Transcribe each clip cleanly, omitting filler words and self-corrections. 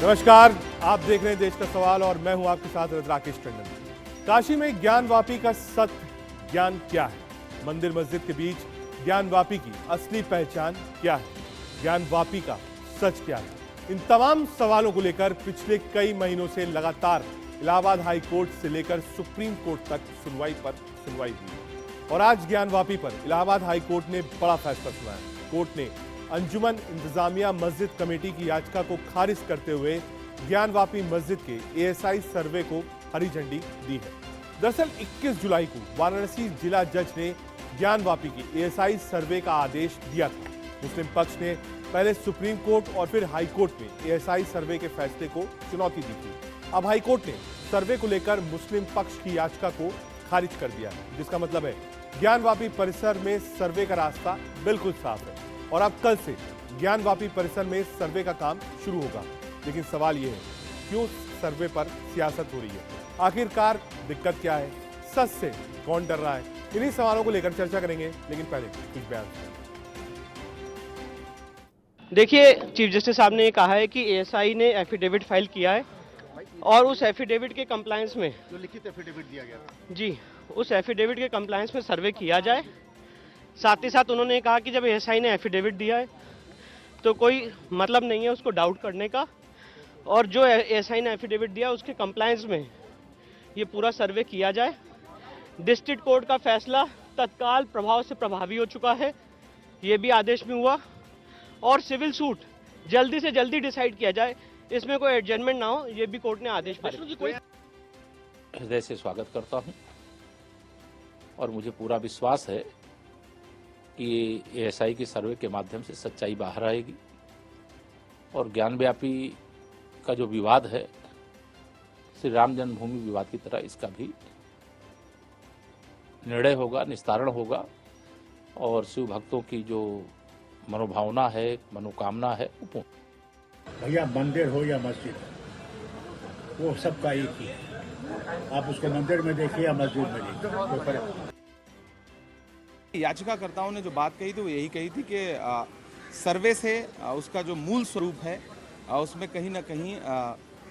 नमस्कार, आप देख रहे हैं देश का सवाल और मैं हूं आपके साथ राकेश टंडन। काशी में ज्ञानवापी का सत्य ज्ञान क्या है? मंदिर मस्जिद के बीच ज्ञानवापी की असली पहचान क्या है? ज्ञानवापी का सच क्या है? इन तमाम सवालों को लेकर पिछले कई महीनों से लगातार इलाहाबाद हाई कोर्ट से लेकर सुप्रीम कोर्ट तक सुनवाई हुई और आज ज्ञानवापी पर इलाहाबाद हाई कोर्ट ने बड़ा फैसला सुनाया। कोर्ट ने अंजुमन इंतजामिया मस्जिद कमेटी की याचिका को खारिज करते हुए ज्ञानवापी मस्जिद के एएसआई सर्वे को हरी झंडी दी है। दरअसल 21 जुलाई को वाराणसी जिला जज ने ज्ञानवापी की एएसआई सर्वे का आदेश दिया था। मुस्लिम पक्ष ने पहले सुप्रीम कोर्ट और फिर हाई कोर्ट में एएसआई सर्वे के फैसले को चुनौती दी थी। अब हाई कोर्ट ने सर्वे को लेकर मुस्लिम पक्ष की याचिका को खारिज कर दिया, जिसका मतलब है ज्ञानवापी परिसर में सर्वे का रास्ता बिल्कुल साफ है और अब कल से ज्ञानवापी परिसर में सर्वे का काम शुरू होगा। लेकिन सवाल यह है, क्यों सर्वे पर सियासत हो रही है? आखिरकार दिक्कत क्या है? सच से कौन डर रहा है? इन्हीं सवालों को लेकर चर्चा करेंगे, लेकिन पहले कुछ बयान। देखिए, चीफ जस्टिस साहब ने कहा है कि एएसआई ने एफिडेविट फाइल किया है और उस एफिडेविट के कंप्लायंस में जो लिखित एफिडेविट दिया गया था जी, उस एफिडेविट के कंप्लायंस में सर्वे किया जाए। साथ ही साथ उन्होंने कहा कि जब एएसआई ने एफिडेविट दिया है तो कोई मतलब नहीं है उसको डाउट करने का, और जो एएसआई ने एफिडेविट दिया उसके कंप्लायंस में ये पूरा सर्वे किया जाए। डिस्ट्रिक्ट कोर्ट का फैसला तत्काल प्रभाव से प्रभावी हो चुका है, ये भी आदेश में हुआ, और सिविल सूट जल्दी से जल्दी डिसाइड किया जाए, इसमें कोई एडजमेंट ना हो, ये भी कोर्ट ने आदेश पारित किया। हृदय से स्वागत करता हूं और मुझे पूरा विश्वास है कि एएसआई की सर्वे के माध्यम से सच्चाई बाहर आएगी और ज्ञानव्यापी का जो विवाद है श्री राम जन्मभूमि विवाद की तरह इसका भी निर्णय होगा, निस्तारण होगा और शिव भक्तों की जो मनोभावना है, मनोकामना है वो भैया मंदिर हो या मस्जिद, वो सबका एक ही है। आप उसको मंदिर में देखिए या मस्जिद में देखिए। याचिकाकर्ताओं ने जो बात कही थी वो यही कही थी कि सर्वे से उसका जो मूल स्वरूप है उसमें कहीं ना कहीं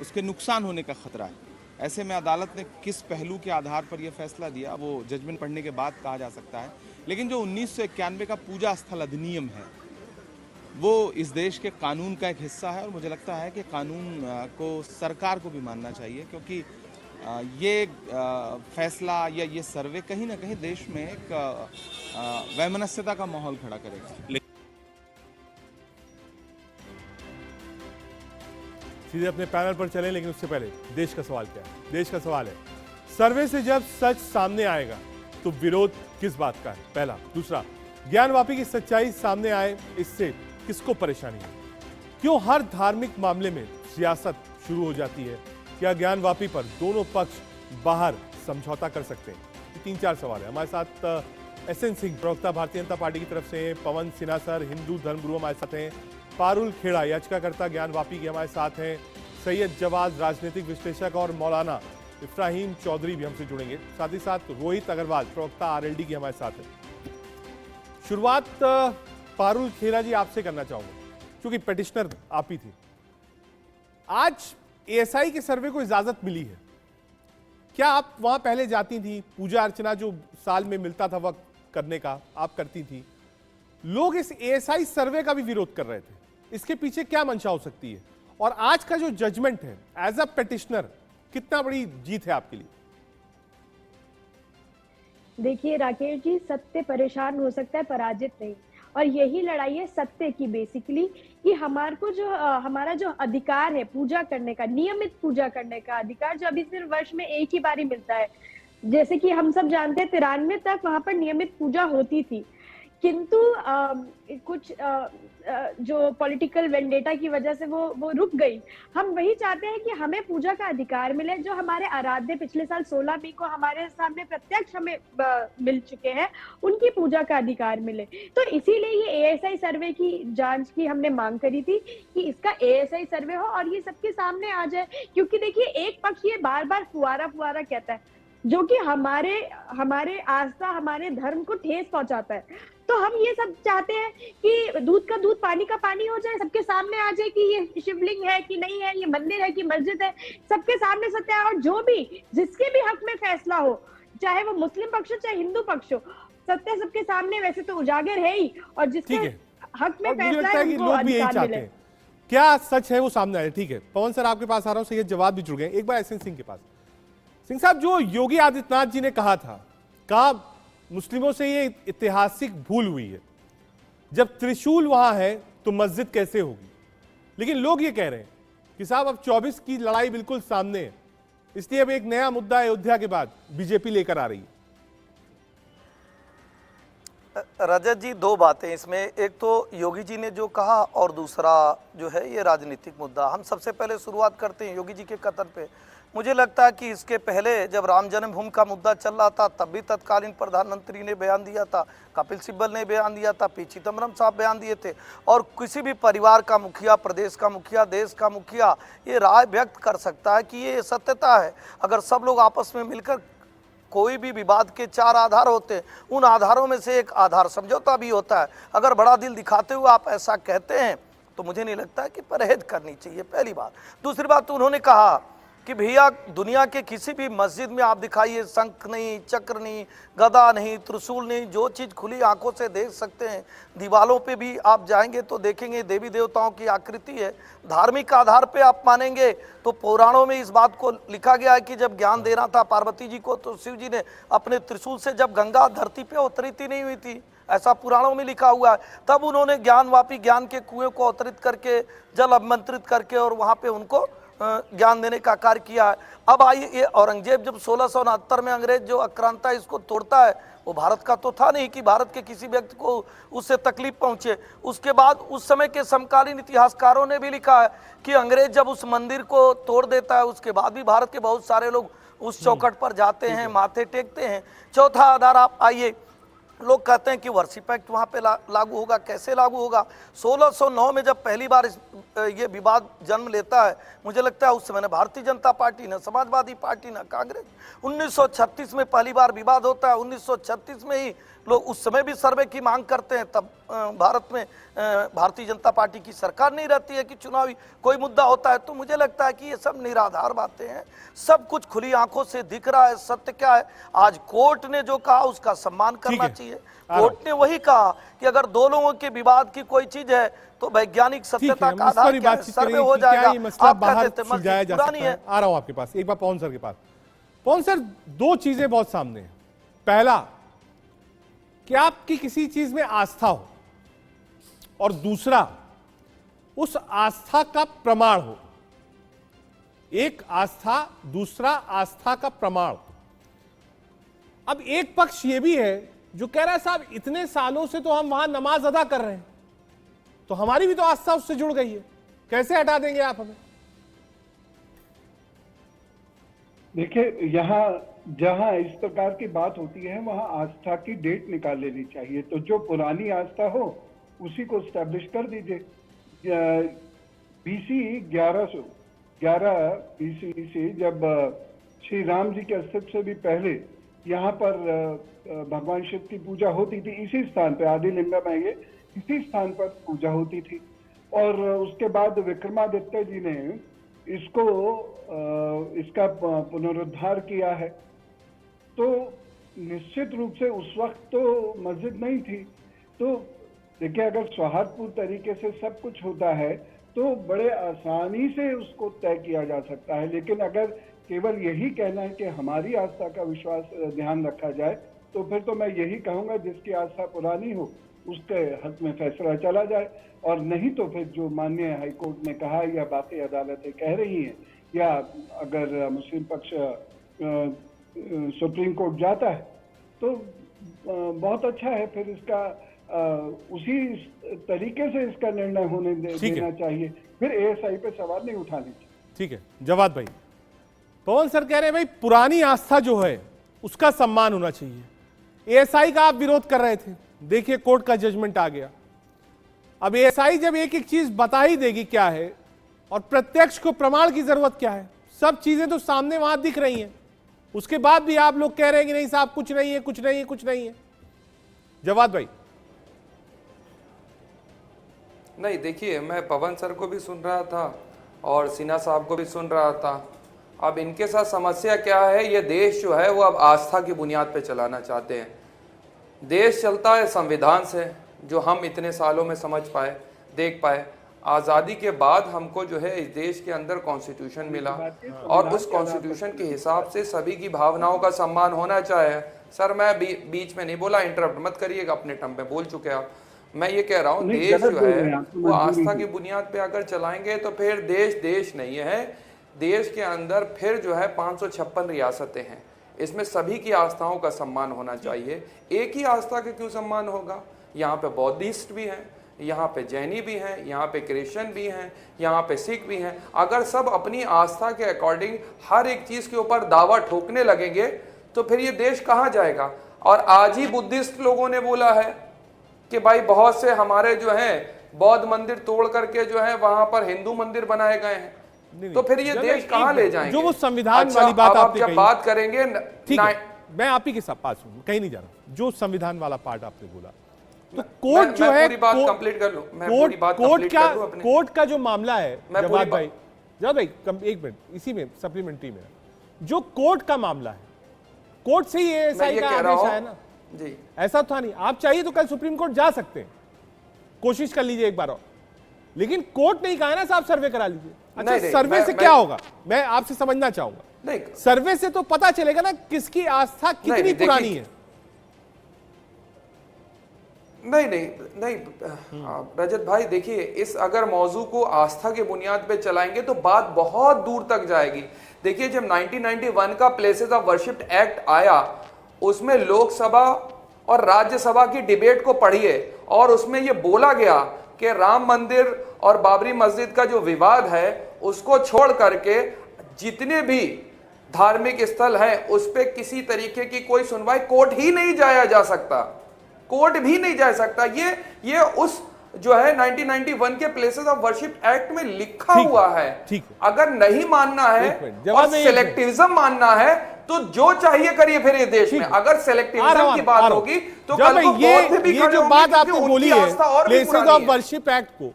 उसके नुकसान होने का खतरा है। ऐसे में अदालत ने किस पहलू के आधार पर यह फैसला दिया वो जजमेंट पढ़ने के बाद कहा जा सकता है, लेकिन जो 1991 का पूजा स्थल अधिनियम है वो इस देश के कानून का एक हिस्सा है और मुझे लगता है कि कानून को सरकार को भी मानना चाहिए, क्योंकि ये फैसला या ये सर्वे कहीं ना कहीं देश में एक वैमनस्यता का माहौल खड़ा करेगा। सीधे अपने पैनल पर चलें, लेकिन उससे पहले देश का सवाल क्या है? देश का सवाल है, सर्वे से जब सच सामने आएगा तो विरोध किस बात का है? पहला। दूसरा, ज्ञानवापी की सच्चाई सामने आए, इससे किसको परेशानी है? क्यों हर धार्मिक मामले में सियासत शुरू हो जाती है? क्या ज्ञानवापी पर दोनों पक्ष बाहर समझौता कर सकते हैं? ये 3-4 सवाल है। हमारे साथ एसएन सिंह, प्रवक्ता भारतीय जनता पार्टी की तरफ से, पवन सिन्हा सर, हिंदू धर्मगुरु हमारे साथ हैं, पारुल खेड़ा, याचिकाकर्ता ज्ञानवापी के हमारे साथ हैं, सैयद जवाद, राजनीतिक विश्लेषक, और मौलाना इब्राहिम चौधरी भी हमसे जुड़ेंगे। साथ ही साथ रोहित अग्रवाल, प्रवक्ता आरएलडी की हमारे साथ है। शुरुआत पारुल खेड़ा जी आपसे करना चाहूंगा, क्योंकि पिटिशनर आप ही थी। आज एएसआई के सर्वे को इजाजत मिली है, क्या आप वहां पहले जाती थी? पूजा अर्चना जो साल में मिलता था वक्त करने का, आप करती थी। लोग इस एएसआई सर्वे का भी विरोध कर रहे थे, इसके पीछे क्या मंशा हो सकती है? और आज का जो जजमेंट है एज अ पिटिशनर, कितना बड़ी जीत है आपके लिए? देखिए राकेश जी, सत्य परेशान हो सकता है, पराजित नहीं। और यही लड़ाई है सत्य की, बेसिकली कि हमारे को जो हमारा जो अधिकार है पूजा करने का, नियमित पूजा करने का अधिकार, जो अभी सिर्फ वर्ष में एक ही बारी मिलता है। जैसे कि हम सब जानते हैं 93 तक वहां पर नियमित पूजा होती थी, किंतु कुछ जो पॉलिटिकल वेंडेटा की वजह से वो रुक गई। हम वही चाहते हैं कि हमें पूजा का अधिकार मिले, जो हमारे आराध्य पिछले साल 16 मई को हमारे सामने प्रत्यक्ष हमें मिल चुके हैं, उनकी पूजा का अधिकार मिले। तो इसीलिए ये एएसआई सर्वे की जांच की हमने मांग करी थी कि इसका एएसआई सर्वे हो और ये सबके सामने आ जाए। क्योंकि देखिए, एक पक्ष ये बार बार फुआरा फुआरा कहता है, जो कि हमारे आस्था, हमारे धर्म को ठेस पहुंचाता है। तो तो हम ये सब चाहते हैं कि दूध का दूध पानी का पानी हो जाए, सबके सामने आ जाए कि ये शिवलिंग है कि नहीं है, ये मंदिर है कि मस्जिद है, सबके सामने सत्य है। और जो भी जिसके भी हक में फैसला हो, चाहे वो मुस्लिम पक्ष हो चाहे हिंदू पक्ष हो, सत्य सबके सामने वैसे तो उजागर है ही, और जिसके हक में और मुझे फैसला लगता है है कि उनको लोग भी यही अधिकार चाहते मिले। हैं, क्या सच है वो सामने आए। ठीक है पवन सर, आपके पास आ रहा हूं, सैयद जवाब भी जुड़ गए। एक बार एसएन सिंह के पास। सिंह साहब, जो योगी आदित्यनाथ जी ने कहा था, कहा मुस्लिमों से ये ऐतिहासिक भूल हुई है, जब त्रिशूल वहां है तो मस्जिद कैसे होगी। लेकिन लोग ये कह रहे हैं कि साहब अब 24 की लड़ाई बिल्कुल सामने है, इसलिए अब एक नया मुद्दा अयोध्या के बाद बीजेपी लेकर आ रही है। रजत जी, दो बातें इसमें, एक तो योगी जी ने जो कहा और दूसरा जो है ये राजनीतिक मुद्दा। हम सबसे पहले शुरुआत करते हैं योगी जी के कथन पे। मुझे लगता है कि इसके पहले जब राम जन्मभूमि का मुद्दा चल रहा था तब भी तत्कालीन प्रधानमंत्री ने बयान दिया था, कपिल सिब्बल ने बयान दिया था, पी चिदम्बरम साहब बयान दिए थे, और किसी भी परिवार का मुखिया, प्रदेश का मुखिया, देश का मुखिया ये राय व्यक्त कर सकता है कि ये सत्यता है। अगर सब लोग आपस में मिलकर, कोई भी विवाद के 4 आधार होते हैं, उन आधारों में से एक आधार समझौता भी होता है। अगर बड़ा दिल दिखाते हुए आप ऐसा कहते हैं तो मुझे नहीं लगता है कि परहेज करनी चाहिए, पहली बात। दूसरी बात, तो उन्होंने कहा कि भैया दुनिया के किसी भी मस्जिद में आप दिखाइए, शंख नहीं, चक्र नहीं, गदा नहीं, त्रिशूल नहीं, जो चीज़ खुली आंखों से देख सकते हैं। दीवालों पे भी आप जाएंगे तो देखेंगे देवी देवताओं की आकृति है। धार्मिक आधार पे आप मानेंगे तो पुराणों में इस बात को लिखा गया है कि जब ज्ञान देना था पार्वती जी को तो शिव जी ने अपने त्रिशूल से, जब गंगा धरती पे अवतरित नहीं हुई थी, ऐसा पुराणों में लिखा हुआ है, तब उन्होंने ज्ञानवापी ज्ञान के कुएं को अवतरित करके, जल अभिमंत्रित करके और वहाँ पे उनको ज्ञान देने का कार्य किया है। अब आइए, ये औरंगजेब जब 1669 में अंग्रेज जो आक्रांता इसको तोड़ता है, वो भारत का तो था नहीं कि भारत के किसी व्यक्ति को उससे तकलीफ पहुंचे। उसके बाद उस समय के समकालीन इतिहासकारों ने भी लिखा है कि अंग्रेज जब उस मंदिर को तोड़ देता है, उसके बाद भी भारत के बहुत सारे लोग उस चौखट पर जाते हैं, माथे टेकते हैं। चौथा आधार आप आइए, लोग कहते हैं कि वर्शिप एक्ट वहाँ पे लागू होगा, कैसे लागू होगा। 1609 में जब पहली बार ये विवाद जन्म लेता है, मुझे लगता है उस समय न भारतीय जनता पार्टी, न समाजवादी पार्टी, न कांग्रेस। 1936 में पहली बार विवाद होता है, 1936 में ही लोग उस समय भी सर्वे की मांग करते हैं। तब भारत में भारतीय जनता पार्टी की सरकार नहीं रहती है कि चुनावी कोई मुद्दा होता है। तो मुझे लगता है कि ये सब निराधार बातें हैं, सब कुछ खुली आंखों से दिख रहा है। सत्य क्या है, आज कोर्ट ने जो कहा उसका सम्मान करना चाहिए। कोर्ट ने वही कहा कि अगर दो लोगों के विवाद की कोई चीज है तो वैज्ञानिक सत्यता का आधार क्या है, सर्वे हो जाएगा। आप कहते थे मस्जिद पुरानी है। आ रहा हूं आपके पास, एक बार पवन सर के पास। पवन सर, दो चीजें बहुत सामने हैं। पहला कि आपकी किसी चीज में आस्था हो, और दूसरा उस आस्था का प्रमाण हो। एक आस्था, दूसरा आस्था का प्रमाण। अब एक पक्ष यह भी है जो कह रहा है साहब इतने सालों से तो हम वहां नमाज अदा कर रहे हैं, तो हमारी भी तो आस्था उससे जुड़ गई है, कैसे हटा देंगे आप हमें। देखिए, यहाँ जहाँ इस प्रकार की बात होती है वहाँ आस्था की डेट निकाल लेनी चाहिए। तो जो पुरानी आस्था हो उसी को स्टैब्लिश कर दीजिए। BC 1111 BC से जब श्री राम जी के अस्तित्व से भी पहले यहाँ पर भगवान शिव की पूजा होती थी, इसी स्थान पर, आदि लिंगा में ये इसी स्थान पर पूजा होती थी। और उसके बाद विक्रमादित्य जी ने इसका पुनरुद्धार किया है। तो निश्चित रूप से उस वक्त तो मस्जिद नहीं थी। तो देखिए, अगर सौहार्दपूर्ण तरीके से सब कुछ होता है तो बड़े आसानी से उसको तय किया जा सकता है। लेकिन अगर केवल यही कहना है कि हमारी आस्था का विश्वास ध्यान रखा जाए, तो फिर तो मैं यही कहूँगा जिसकी आस्था पुरानी हो उसके हक में फैसला चला जाए, और नहीं तो फिर जो माननीय हाईकोर्ट ने कहा या बाकी अदालतें कह रही हैं, या अगर मुस्लिम पक्ष सुप्रीम कोर्ट जाता है तो बहुत अच्छा है। फिर इसका उसी तरीके से इसका निर्णय होने देना चाहिए। फिर ASI पे सवाल नहीं उठाने चाहिए। ठीक है, जवाद भाई। पवन सर कह रहे हैं भाई पुरानी आस्था जो है उसका सम्मान होना चाहिए। ASI का आप विरोध कर रहे थे, देखिए कोर्ट का जजमेंट आ गया। अब ASI जब एक एक चीज बता ही देगी क्या है, और प्रत्यक्ष को प्रमाण की जरूरत क्या है, सब चीजें तो सामने वहां दिख रही हैं, उसके बाद भी आप लोग कह रहे हैं कि नहीं साहब कुछ नहीं है, कुछ नहीं है, कुछ नहीं है। जवाद भाई। नहीं, देखिए, मैं पवन सर को भी सुन रहा था और सिन्हा साहब को भी सुन रहा था। अब इनके साथ समस्या क्या है, ये देश जो है वो अब आस्था की बुनियाद पे चलाना चाहते हैं। देश चलता है संविधान से, जो हम इतने सालों में समझ पाए, देख पाए। आज़ादी के बाद हमको जो है इस देश के अंदर कॉन्स्टिट्यूशन मिला और उस कॉन्स्टिट्यूशन के हिसाब से सभी की भावनाओं का सम्मान होना चाहिए। सर, मैं बीच में नहीं बोला, इंटरप्ट मत करिएगा, अपने टर्म पे बोल चुके आप। मैं ये कह रहा हूँ, देश जो है वो आस्था की बुनियाद पे अगर चलाएंगे तो फिर देश नहीं है। देश के अंदर फिर जो है 556 रियासतें हैं, इसमें सभी की आस्थाओं का सम्मान होना चाहिए। एक ही आस्था का क्यों सम्मान होगा? यहाँ पे बौद्धिस्ट भी हैं, यहाँ पे जैनी भी हैं, यहाँ पे क्रिश्चियन भी हैं, यहाँ पे सिख भी हैं। अगर सब अपनी आस्था के अकॉर्डिंग हर एक चीज के ऊपर दावा ठोकने लगेंगे तो फिर ये देश कहाँ जाएगा? और आज ही बुद्धिस्ट लोगों ने बोला है कि भाई बहुत से हमारे जो हैं बौद्ध मंदिर तोड़ करके जो है वहां पर हिंदू मंदिर बनाए गए हैं। तो फिर ये देश कहाँ ले जाएंगे? जो वो संविधान वाली बात आपने जब कही, बात करेंगे, ठीक है, मैं आप ही के साथ पास हूं, कहीं नहीं जा रहा। जो संविधान वाला पार्ट आपने बोला, तो कोर्ट जो है, पूरी बात कंप्लीट कर लूं, मैं पूरी बात कंप्लीट कर लूं अपने। कोर्ट का जो मामला है, जवाब भाई एक मिनट, इसी में सप्लीमेंट्री में जो कोर्ट का मामला है, कोर्ट से ही एएसआई का आदेश आया ना जी। ऐसा था नहीं, आप चाहिए तो कल सुप्रीम कोर्ट जा सकते हैं, कोशिश कर लीजिए एक बार और, लेकिन कोर्ट नहीं कहा ना साहब सर्वे करा लीजिए। अच्छा, सर्वे से क्या होगा, मैं आपसे समझना चाहूंगा। नहीं, सर्वे से तो पता चलेगा ना किसकी आस्था कितनी पुरानी है। नहीं रजत भाई, देखिए, इस अगर मौजू को आस्था के बुनियाद पे चलाएंगे तो बात बहुत दूर तक जाएगी। देखिए, जब 1991 का प्लेसेस ऑफ वर्शिप एक्ट आया, उसमें लोकसभा और राज्यसभा की डिबेट को पढ़िए और उसमें यह बोला गया कि राम मंदिर और बाबरी मस्जिद का जो विवाद है उसको छोड़ करके जितने भी धार्मिक स्थल हैं उस पे किसी तरीके की कोई सुनवाई, कोर्ट ही नहीं जाया जा सकता, कोर्ट भी नहीं जा सकता। ये उस जो है 1991 के प्लेसेस ऑफ वर्शिप एक्ट में लिखा हुआ है। अगर नहीं मानना है और सिलेक्टिविज्म मानना है तो जो चाहिए करिए फिर ये देश में। अगर सिलेक्टिविज्म की बात होगी तो कल को बौद्ध भी ये जो बात आपने बोली है प्लेसेस ऑफ वर्शिप एक्ट को,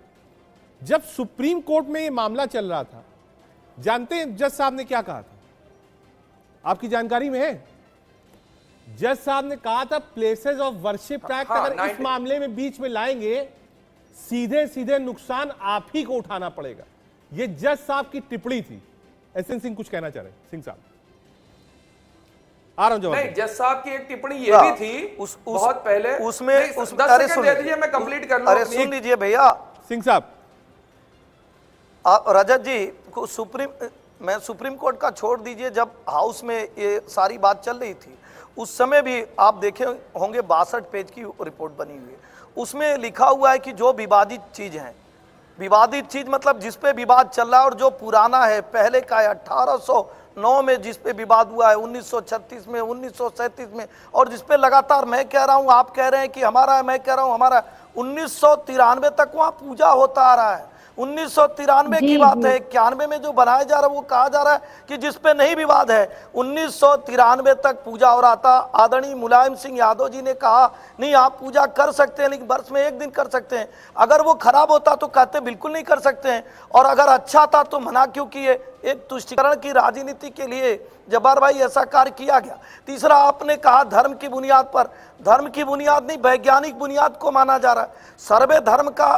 जब सुप्रीम कोर्ट में ये मामला चल रहा था, जानते हैं जज साहब ने क्या कहा था? आपकी जानकारी में है? जज साहब ने कहा था प्लेसेस ऑफ वर्शिप एक्ट अगर इस मामले में बीच में लाएंगे सीधे सीधे नुकसान आप ही को उठाना पड़ेगा। ये जज साहब की टिप्पणी थी। एसएन सिंह कुछ कहना चाह रहे हैं? सिंह साहब आ रहा हूं जवाब। नहीं, जज साहब की एक टिप्पणी ये भी थी बहुत पहले, उसमें 10 सेकंड दे दीजिए, मैं कंप्लीट कर लूं। अरे सुन लीजिए भैया सिंह साहब, रजत जी, मैं सुप्रीम कोर्ट का छोड़ दीजिए, जब हाउस में ये सारी बात चल रही थी उस समय भी आप देखे होंगे 62 पेज की रिपोर्ट बनी हुई है। उसमें लिखा हुआ है कि जो विवादित चीज है, विवादित चीज मतलब जिस पे विवाद चल रहा है और जो पुराना है, पहले का है 1809 में जिस पे विवाद हुआ है, 1936 में, 1937 में, और जिस पे लगातार मैं कह रहा हूं, आप कह रहे हैं कि हमारा है, मैं कह रहा हूं हमारा, 1993 तक वहां पूजा होता आ रहा है। 1993 की बात है। 91 में जो बनाया जा रहा है वो कहा जा रहा है कि जिस पे नहीं विवाद है। 1993 तक पूजा हो रहा था। आदरणीय मुलायम सिंह यादव जी ने कहा नहीं आप पूजा कर सकते हैं लेकिन वर्ष में एक दिन कर सकते हैं। अगर वो खराब होता तो कहते बिल्कुल नहीं कर सकते हैं, और अगर अच्छा था तो मना क्यों किए? एक तुष्टीकरण की राजनीति के लिए जब्बार भाई ऐसा कार्य किया गया। तीसरा, आपने कहा धर्म की बुनियाद पर, धर्म की बुनियाद नहीं वैज्ञानिक बुनियाद को माना जा रहा है। सर्वे धर्म का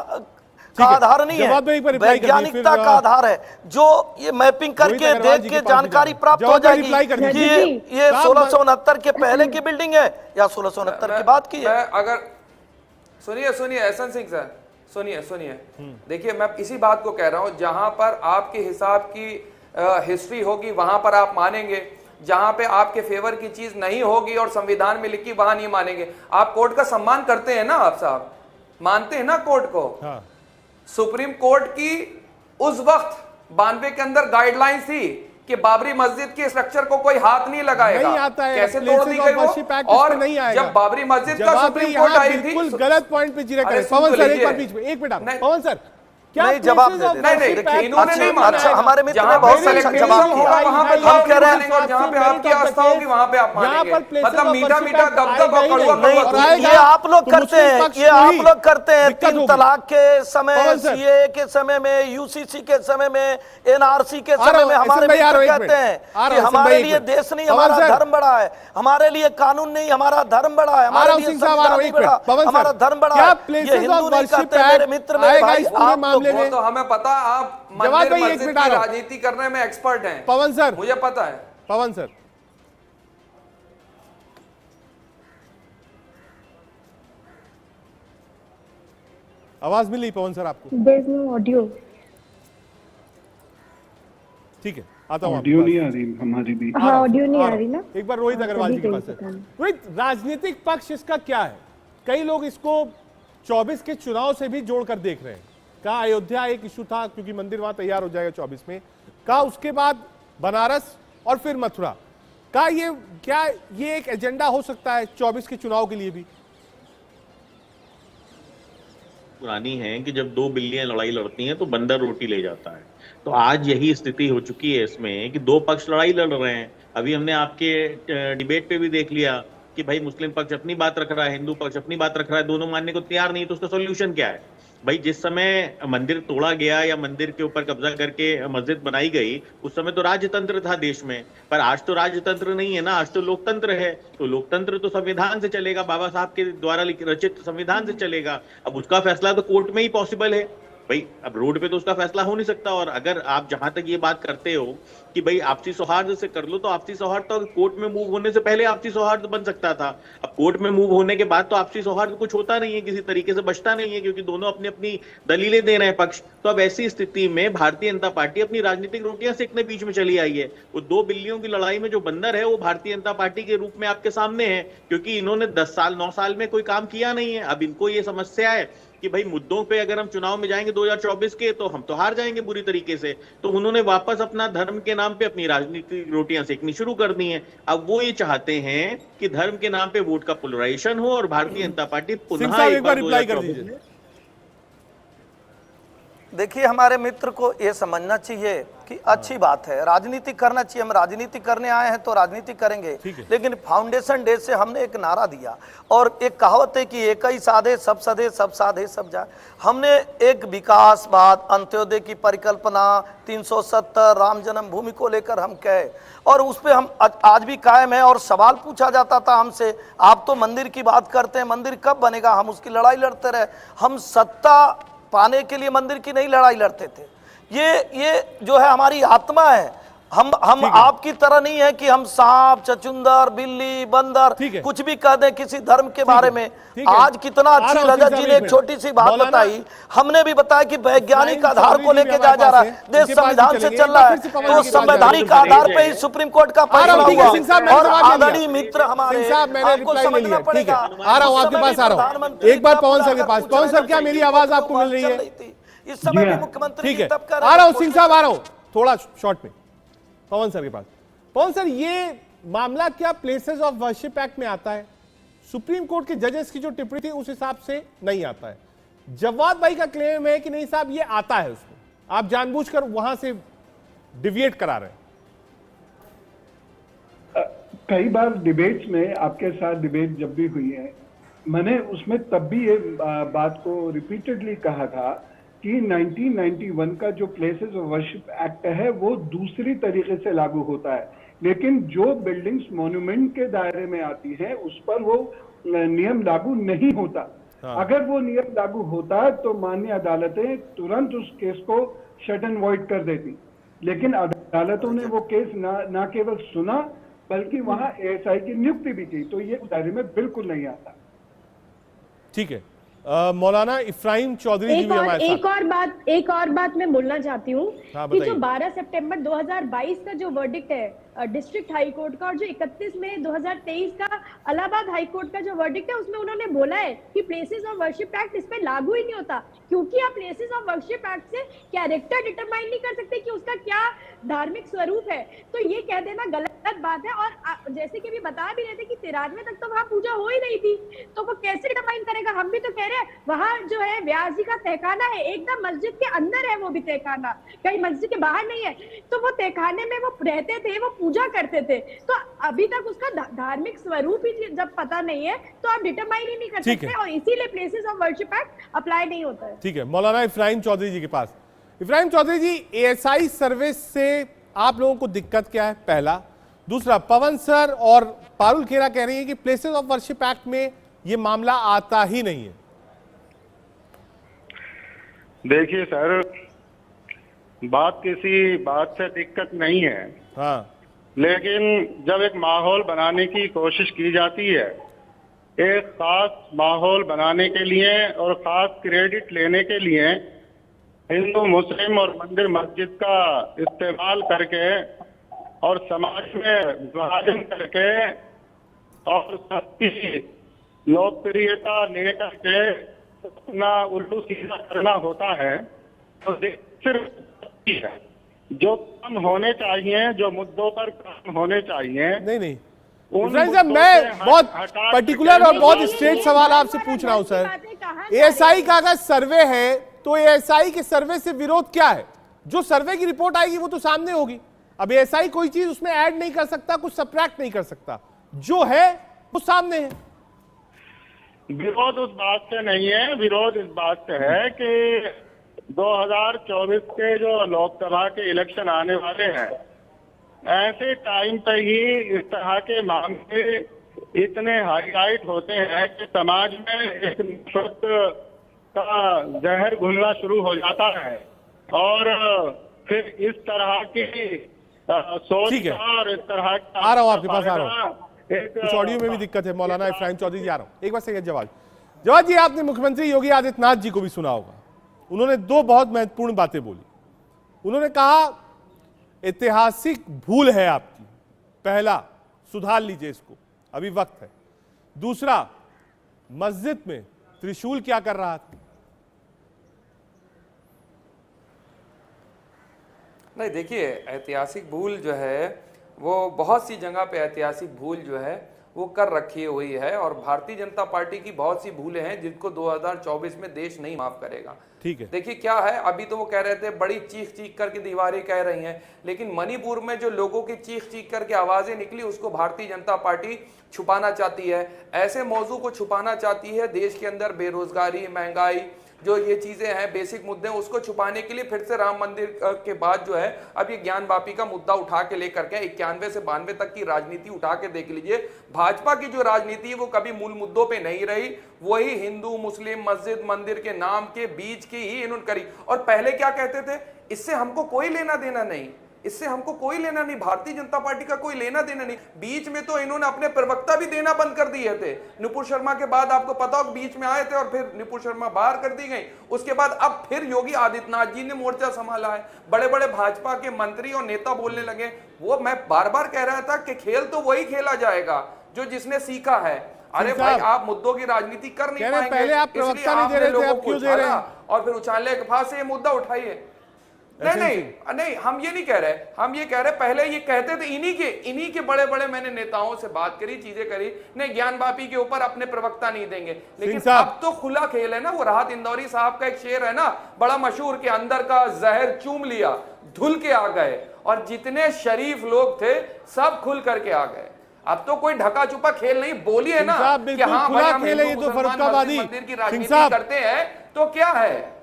आधार नहीं है, वैज्ञानिकता का आधार है, जो ये मैपिंग करके देख के जानकारी प्राप्त हो जाएगी कि ये 1669 के पहले की बिल्डिंग है या 1669 की बात की है। अगर सुनिए एहसन सिंह सर, सुनिए देखिए, मैं इसी बात को कह रहा हूं, जहां पर आपके हिसाब की हिस्ट्री होगी वहां पर आप मानेंगे, जहां पे आपके फेवर की चीज नहीं होगी और संविधान में लिखी वहां नहीं मानेंगे। आप कोर्ट का सम्मान करते हैं ना, आप साहब मानते हैं ना कोर्ट को? हाँ। सुप्रीम कोर्ट की उस वक्त 92 के अंदर गाइडलाइंस थी कि बाबरी मस्जिद के स्ट्रक्चर को कोई हाथ नहीं लगाएगा। नहीं आता है, कैसे तोड़ दी गई वो? और नहीं आएगा। जब बाबरी मस्जिद का सुप्रीम कोर्ट आई थी, बिल्कुल गलत पॉइंट पे जीरे करें। पवन सर एक बार बीच में, एक मिनट, पवन सर क्या नहीं, जवाब places they of they. worship नहीं, act देखिए, इन्होंने नहीं माना अच्छा, है। हमारे मित्र ने जहाँ बहुत पे अच्छा सेलेक्टेशन जवाब होगा किया। वहाँ पे भाई, तो हम कह रहे मानेंगे और जहाँ पे आपकी आस्था होगी वहाँ पे आप मानेंगे। मतलब मीठा मीठा दबदब और कड़वा नहीं, कड़वा ये आप लोग करते हैं, ये आप लोग करते हैं। दिक्कत 3 होगी। तलाक के समय, पवन सर। सीए के समय में, यूसीसी के समय में, एनआरसी के आ रहा समय हूं, में हमारे एहसन भाई, आ रहा मित्र हूं, एक कहते हैं मिनट। आ रहा कि हूं, एहसन हमारे भाई, एक लिए मिनट। देश नहीं, पवन हमारा सर। धर्म बड़ा है, हमारे लिए कानून नहीं, हमारा धर्म बड़ा है, आ रहा हमारे हूं, लिए सिंह साहब, आ रहा हूं, संविधान नहीं एक मिनट। बड़ा, पवन सर, हमारा धर्म बड़ा क्या है। places ये of हिंदू नहीं worship कहते मेरे act मित्र, मेरे आएगा भाई, इस पूरे आप मामले वो में? तो हमें पता, आप जवाब मंदिर भाई, एक मस्जिद मिनट आ की रहा हूं। राजनीति करने में एक्सपर्ट हैं, पवन सर, मुझे पता है। पवन सर, आवाज मिली पवन सर आपको? There is no audio. ठीक है, आता हूं ऑडियो आपके नहीं पास। आ रही हमारी भी। हाँ, ऑडियो नहीं आ रही ना। एक बार रोहित अग्रवाल जी के पास है। पता नहीं। रोहित, राजनीतिक पक्ष इसका क्या है? कई लोग इसको 24 के चुनाव से भी जोड़कर देख रहे हैं। कहा अयोध्या एक इशू था क्योंकि मंदिर वहां तैयार हो जाएगा 24 में, कहा उसके बाद बनारस और फिर मथुरा, कहा ये क्या ये एक एजेंडा हो सकता है 24 के चुनाव के लिए भी? पुरानी है कि जब 2 बिल्लियां लड़ाई लड़ती हैं तो बंदर रोटी ले जाता है। तो आज यही स्थिति हो चुकी है इसमें कि 2 पक्ष लड़ाई लड़ रहे हैं। अभी हमने आपके डिबेट पे भी देख लिया कि भाई मुस्लिम पक्ष अपनी बात रख रहा है, हिंदू पक्ष अपनी बात रख रहा है, दोनों मानने को तैयार नहीं। तो उसका सोल्यूशन क्या है भाई? जिस समय मंदिर तोड़ा गया या मंदिर के ऊपर कब्जा करके मस्जिद बनाई गई, उस समय तो राजतंत्र था देश में, पर आज तो राजतंत्र नहीं है ना, आज तो लोकतंत्र है। तो लोकतंत्र तो संविधान से चलेगा, बाबा साहब के द्वारा रचित संविधान से चलेगा। अब उसका फैसला तो कोर्ट में ही पॉसिबल है भाई, अब रोड पे तो उसका फैसला हो नहीं सकता। और अगर आप जहां तक ये बात करते हो कि भाई आपसी सौहार्द से कर लो, तो आपसी सौहार्द तो कोर्ट में मूव होने से पहले आपसी सौहार्द बन सकता था। अब कोर्ट में मूव होने के बाद तो आपसी सौहार्द कुछ होता नहीं है, किसी तरीके से बचता नहीं है, क्योंकि दोनों अपनी अपनी दलीलें दे रहे हैं पक्ष। तो अब ऐसी स्थिति में भारतीय जनता पार्टी अपनी राजनीतिक रोटियां सेकने बीच में चली आई है। वो 2 बिल्लियों की लड़ाई में जो बंदर है वो भारतीय जनता पार्टी के रूप में आपके सामने है, क्योंकि इन्होंने 10 साल 9 साल में कोई काम किया नहीं है। अब इनको ये समस्या है कि भाई मुद्दों पे अगर हम चुनाव में जाएंगे 2024 के, तो हम तो हार जाएंगे बुरी तरीके से। तो उन्होंने वापस अपना धर्म के नाम पे अपनी राजनीतिक रोटियां सेकनी शुरू कर दी हैं। अब वो ये चाहते हैं कि धर्म के नाम पे वोट का पोलराइजेशन हो और भारतीय जनता पार्टी पुनः एक बार रिप्लाई कर 2024 दीजिए। देखिए, हमारे मित्र को ये समझना चाहिए कि अच्छी बात है, राजनीति करना चाहिए। हम राजनीति करने आए हैं तो राजनीति करेंगे, लेकिन फाउंडेशन डे से हमने एक नारा दिया और एक कहावत है कि एक ही साधे सब सधे, सब साधे सब जाए। हमने एक विकासवाद, अंत्योदय की परिकल्पना, 370 राम जन्मभूमि को लेकर हम कहे और उस पर हम आज भी कायम है। और सवाल पूछा जाता था हमसे, आप तो मंदिर की बात करते हैं, मंदिर कब बनेगा? हम उसकी लड़ाई लड़ते रहे। हम सत्ता पाने के लिए मंदिर की नहीं लड़ाई लड़ते थे। ये जो है हमारी आत्मा है। हम आपकी तरह नहीं है कि हम सांप, चचुंदर, बिल्ली, बंदर कुछ भी कह दें किसी धर्म के बारे में। आज कितना अच्छी रजत जी ने एक छोटी सी बात बताई, हमने भी बताया कि वैज्ञानिक आधार को लेके जा रहा है, देश संविधान से चल रहा है, तो संवैधानिक आधार पे ही सुप्रीम कोर्ट का फैसला हुआ। और आदरणीय मित्र हमारे, आपको समझना पड़ेगा। आ रहा हूं आपके पास, आ रहा हूं एक बार पवन सर के पास। पवन सर, क्या मेरी आवाज आपको मिल रही है? इस समय भी मुख्यमंत्री ठीक है, आ रहा हूं सिंह साहब, आ रहा हूं थोड़ा शॉर्ट में पवन सर के पास। पवन सर, ये मामला क्या प्लेसेस ऑफ वर्शिप एक्ट में आता है? सुप्रीम कोर्ट के जजेस की जो टिप्पणी थी उस हिसाब से नहीं आता है। जवाद भाई का क्लेम है कि नहीं साहब ये आता है, उसमें आप जानबूझकर वहां से डिविएट करा रहे हैं। कई बार डिबेट्स में आपके साथ डिबेट जब भी हुई है, मैंने उसमें तब भी ये बात को रिपीटेडली कहा था कि 1991 का जो प्लेसेस ऑफ वर्शिप एक्ट है वो दूसरी तरीके से लागू होता है, लेकिन जो बिल्डिंग्स मॉन्यूमेंट के दायरे में आती हैं उस पर वो नियम लागू नहीं होता। अगर वो नियम लागू होता तो माननीय अदालतें तुरंत उस केस को शट एंड वॉइड कर देती, लेकिन अदालतों ने वो केस ना केवल सुना बल्कि वहां एएसआई की नियुक्ति भी की, तो ये दायरे में बिल्कुल नहीं आता। ठीक है, मौलाना इफ्राहिम चौधरी जी भी हमारे साथ। एक और बात मैं बोलना चाहती हूँ कि जो 12 सितंबर 2022 का जो वर्डिक्ट है डिस्ट्रिक्ट हाई कोर्ट का और जो 31 मई 2023 का इलाहाबाद हाई कोर्ट का जो वर्डिक्ट है, उसमें उन्होंने बोला है कि प्लेसेस ऑफ वर्शिप एक्ट इस पे लागू ही नहीं होता, क्योंकि आप प्लेसेस ऑफ वर्शिप एक्ट से कैरेक्टर डिटरमाइन नहीं कर सकते कि उसका क्या धार्मिक स्वरूप है, तो ये कह देना गलत बात है। और जैसे कि अभी बता भी रहे थे कि 93 तक तो वहां पूजा हो ही नहीं थी, तो वो कैसे डिटरमाइन करेगा? हम भी तो कह रहे हैं वहां जो है व्यास जी का तहखाना है, एकदम मस्जिद के अंदर है वो भी तहखाना, कहीं मस्जिद के बाहर नहीं है। तो वो तहखाने में वो रहते थे, वो पूजा करते थे, तो अभी तक उसका धार्मिक स्वरूप ही जब पता नहीं है तो आप डिटरमाइन ही नहीं कर सकते, और इसीलिए places of worship act apply नहीं होता है। ठीक है, मौलाना इफ्राहिम चौधरी जी के पास। इफ्राहिम चौधरी जी, एएसआई सर्विस से आप लोगों को दिक्कत क्या है, पहला? दूसरा, पवन सर और पारुल खेरा कह रही है कि प्लेसेस ऑफ वर्शिप एक्ट में ये मामला आता ही नहीं है। देखिए सर, बात किसी बात से दिक्कत नहीं है, हाँ, लेकिन जब एक माहौल बनाने की कोशिश की जाती है, एक खास माहौल बनाने के लिए और खास क्रेडिट लेने के लिए हिंदू मुस्लिम और मंदिर मस्जिद का इस्तेमाल करके और समाज में विभाजन करके और सबकी लोकप्रियता लेकर के अपना उल्लू सीधा करना होता है, तो सिर्फ है जो काम होने चाहिए, जो मुद्दों पर काम होने चाहिए। नहीं इब्राहिम साहब, मैं बहुत पर्टिकुलर और बहुत स्ट्रेट सवाल आपसे पूछ रहा हूं सर। एएसआई का अगर सर्वे है तो एएसआई के सर्वे से विरोध क्या है? जो सर्वे की रिपोर्ट आएगी वो तो सामने होगी। अब एएसआई कोई चीज उसमें ऐड नहीं कर सकता, कुछ सब्ट्रैक्ट नहीं कर सकता, जो है वो सामने है। विरोध उस बात से नहीं है, विरोध इस बात से है कि 2024 के जो लोकसभा के इलेक्शन आने वाले हैं, ऐसे टाइम पे ही इस तरह के मामले इतने हाईलाइट होते हैं कि समाज में एक नफरत का जहर घुलना शुरू हो जाता है, और फिर इस तरह की सोच और इस तरह का आ रहा हूं आपके पास, आ रहा हूं। कुछ ऑडियो में भी दिक्कत है। मौलाना इफ्राहिम चौधरी जी, आ रहा हूं, एक बार से जवाब जी, आपने मुख्यमंत्री योगी आदित्यनाथ जी को भी सुना होगा, उन्होंने दो बहुत महत्वपूर्ण बातें बोली। उन्होंने कहा ऐतिहासिक भूल है आपकी, पहला सुधार लीजिए इसको, अभी वक्त है। दूसरा, मस्जिद में त्रिशूल क्या कर रहा था? नहीं, देखिए, ऐतिहासिक भूल जो है वो बहुत सी जगह पे ऐतिहासिक भूल जो है वो कर रखी हुई है, और भारतीय जनता पार्टी की बहुत सी भूलें हैं जिनको 2024 में देश नहीं माफ करेगा। ठीक है, देखिए क्या है, अभी तो वो कह रहे थे बड़ी चीख चीख करके दीवारें कह रही हैं, लेकिन मणिपुर में जो लोगों की चीख चीख करके आवाजें निकली उसको भारतीय जनता पार्टी छुपाना चाहती है। ऐसे मौजू को छुपाना चाहती है, देश के अंदर बेरोजगारी, महंगाई, जो ये चीजें हैं बेसिक मुद्दे, उसको छुपाने के लिए फिर से राम मंदिर के बाद जो है अब ये ज्ञानवापी का मुद्दा उठा के लेकर के 91 से 92 तक की राजनीति उठा के देख लीजिए। भाजपा की जो राजनीति है वो कभी मूल मुद्दों पे नहीं रही, वही हिंदू मुस्लिम मस्जिद मंदिर के नाम के बीच की ही इन्होंने करी। और पहले क्या कहते थे, इससे हमको कोई लेना देना नहीं, इससे हमको कोई लेना नहीं, भारतीय जनता पार्टी का कोई लेना देना नहीं। बीच में तो इन्होंने अपने प्रवक्ता भी देना बंद कर दिए थे। नुपुर शर्मा के बाद आपको पता हो बीच में आए थे और फिर नुपुर शर्मा बाहर कर दी गई। उसके बाद अब फिर योगी आदित्यनाथ जी ने मोर्चा संभाला है, बड़े बड़े भाजपा के मंत्री और नेता बोलने लगे। वो मैं बार बार कह रहा था कि खेल तो वही खेला जाएगा जो जिसने सीखा है। अरे भाई, आप मुद्दों की राजनीति कर नहीं पाएंगे, पहले आप प्रवक्ता नहीं दे रहे थे, अब क्यों दे रहे हैं? और फिर उछालने के बाद से ये मुद्दा उठाइए। नहीं, हम ये नहीं कह रहे, हम ये कह रहे पहले ये कहते थे, इन्हीं के बड़े बड़े मैंने नेताओं से बात करी, चीजें करी, नहीं ज्ञानवापी के ऊपर अपने प्रवक्ता नहीं देंगे, लेकिन अब तो खुला खेल है ना। वो राहत इंदौरी साहब का एक शेर है ना, बड़ा मशहूर, के अंदर का जहर चूम लिया, धुल के आ गए, और जितने शरीफ लोग थे सब खुल करके आ गए। अब तो कोई ढका छुपा खेल नहीं, बोलिए ना कि हाँ भाई हम हिंदू मुसलमान मंदिर की राजनीति करते हैं, तो क्या है?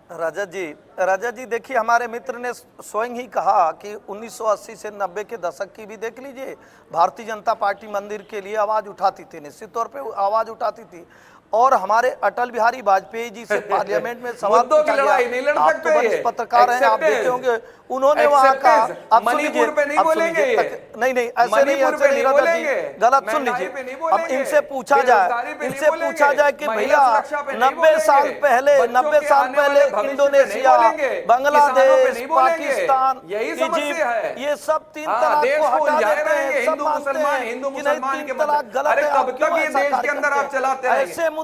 राजा जी देखिए, हमारे मित्र ने स्वयं ही कहा कि 1980 से 90 के दशक की भी देख लीजिए, भारतीय जनता पार्टी मंदिर के लिए आवाज उठाती थी, निश्चित तौर पे आवाज उठाती थी। और हमारे अटल बिहारी वाजपेयी जी से पार्लियामेंट में सवाल पूछा गया, आप तो बड़े पत्रकार हैं, आप देखते होंगे, उन्होंने वहां कहा, मणिपुर पे नहीं बोलेंगे, नहीं ऐसे नहीं राजा जी, गलत सुन लीजिए। अब इनसे पूछा जाए कि भैया 90 साल पहले इंडोनेशिया, बांग्लादेश, पाकिस्तान, इजिप्ट, ये सब 3 तलाक को हटा देते हैं, हिंदू मुसलमान के, अरे कब तक ये देश के अंदर आप चलाते रहेंगे?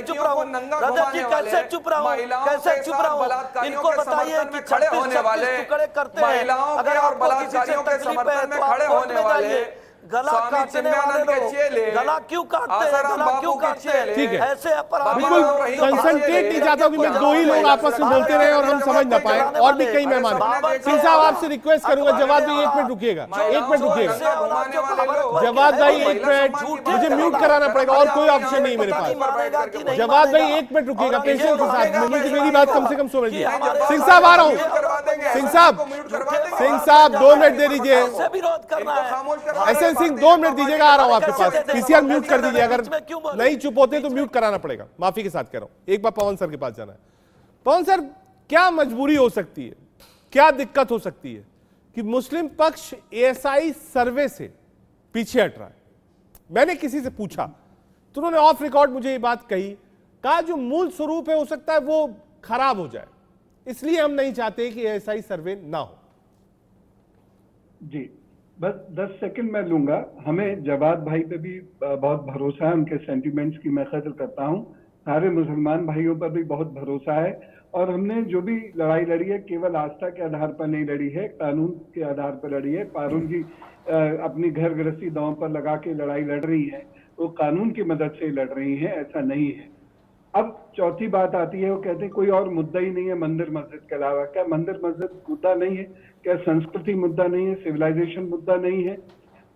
चुप लड़कियों को रहूं? नंगा रजत घुमाने जी वाले, कैसे चुप रहूं? महिलाओं कैसे के चुप साथ रहूं? बलात्कारियों इनको के बताइए समर्थन कि में खड़े 36 होने वाले, टुकड़े करते हैं। महिलाओं अगर के और आपको किसी से बलात्कारियों के तकलीफ है समर्थन में तो आप खड़े कोर्ट होने में वाले जाइए। गला स्वामी काटने वाले चिन्मयानंद के लोग चेले, गला क्यों काटते हैं? आसाराम गला क्यों बापू के काटते हैं? चेले, ठीक है। ऐसे अपराधी बिल्कुल बाबा रहीम कंसंट्रेट नहीं चाहता हूं कि मैं दो ही लोग आपस में बोलते रहे और हम समझ ना पाए, और भी कई मेहमान हैं। सिंह साहब आपसे रिक्वेस्ट करूंगा, जवाब भाई 1 मिनट रुकिएगा, 1 मिनट रुकिएगा। जवाब भाई 1 मिनट, मुझे म्यूट कराना पड़ेगा और कोई ऑप्शन नहीं मेरे पास। जवाब भाई 1 मिनट रुकिएगा पेशेंस के साथ, मेरी बात कम से कम सुन लीजिए। सिंह साहब आ रहा हूँ, सिंह साहब 2 मिनट दे दीजिए। विरोध करना है। एसएन सिंह 2 मिनट दीजिएगा, आ रहा हूं आपके पास। पीसीआर म्यूट कर दीजिए, अगर नहीं चुप होते तो म्यूट कराना पड़ेगा, माफी के साथ कह रहा हूं। एक बार पवन सर के पास जाना है। पवन सर, क्या मजबूरी हो सकती है, क्या दिक्कत हो सकती है कि मुस्लिम पक्ष एएसआई सर्वे से पीछे हट रहा है। मैंने किसी से पूछा तो उन्होंने ऑफ रिकॉर्ड मुझे ये बात कही, कहा जो मूल स्वरूप है हो सकता है वो खराब हो जाए, इसलिए हम नहीं चाहते कि एएसआई सर्वे ना हो। जी, बस 10 सेकंड मैं लूंगा। हमें जवाद भाई पे भी बहुत भरोसा है, उनके सेंटिमेंट्स की मैं कदर करता हूं। सारे मुसलमान भाइयों पर भी बहुत भरोसा है, और हमने जो भी लड़ाई लड़ी है केवल आस्था के आधार पर नहीं लड़ी है, कानून के आधार पर लड़ी है। पारुल जी अपनी घर गृहस्थी दांव पर लगा के लड़ाई लड़ रही है, वो कानून की मदद से लड़ रही है, ऐसा नहीं है। अब चौथी बात आती है, वो कहते हैं कोई और मुद्दा ही नहीं है मंदिर मस्जिद के अलावा। क्या मंदिर मस्जिद मुद्दा नहीं है? क्या संस्कृति मुद्दा नहीं है? सिविलाइजेशन मुद्दा नहीं है?